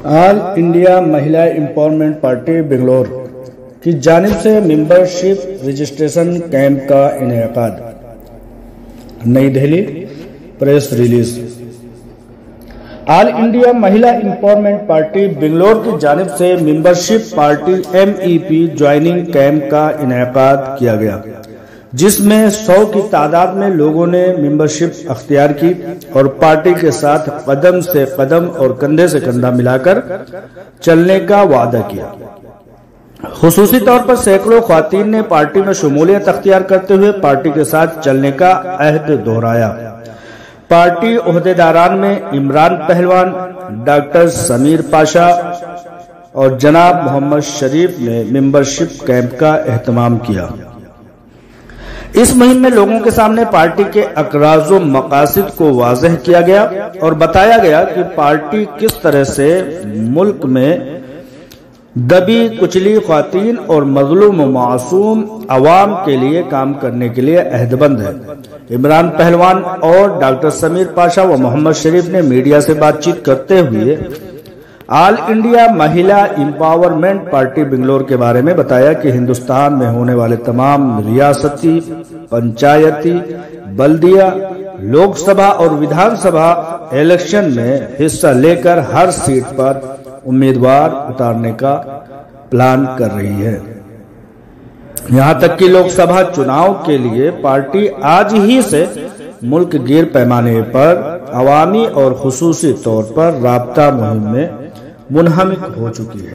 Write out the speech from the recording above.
آل India مہیلا empowerment party Bangalore کی جانب سے ممبرشپ رجسٹریشن کیمپ کا انعقاد۔ نئی دہلی، پریس ریلیز۔ آل انڈیا مہیلا امپاورمنٹ پارٹی بنگلور کی جانب سے membership party MEP joining camp کا انعقاد کیا گیا، جس میں 100 کی تعداد میں لوگوں نے ممبرشپ اختیار کی اور پارٹی کے ساتھ قدم سے قدم اور کندھے سے کندھا ملا کر چلنے کا وعدہ کیا۔ خصوصی طور پر سینکڑوں خواتین نے پارٹی میں شمولیت اختیار کرتے ہوئے پارٹی کے ساتھ چلنے کا عہد دہرایا۔ پارٹی عہدیداران میں عمران پہلوان، ڈاکٹر سمیر پاشا اور جناب محمد شریف نے ممبرشپ کیمپ کا اہتمام کیا۔ اس مہم میں لوگوں کے سامنے پارٹی کے اغراض و مقاصد کو واضح کیا گیا اور بتایا گیا کہ پارٹی کس طرح سے ملک میں دبی کچلی خواتین اور مظلوم و معصوم عوام کے لیے کام کرنے کے لیے عہد بند ہے۔ عمران پہلوان اور ڈاکٹر سمیر پاشا و محمد شریف نے میڈیا سے بات چیت کرتے ہوئے آل انڈیا مہیلا امپاورمنٹ پارٹی بنگلور کے بارے میں بتایا کہ ہندوستان میں ہونے والے تمام ریاستی، پنچایتی، بلدیہ، لوک سبھا اور ودھان سبھا الیکشن میں حصہ لے کر ہر سیٹ پر امیدوار اتارنے کا پلان کر رہی ہے۔ یہاں تک کہ لوک سبھا چناؤ کے لیے پارٹی آج ہی سے ملک گیر پیمانے پر عوامی اور خصوصی طور پر رابطہ مہم میں منہمک ہو چکی ہے۔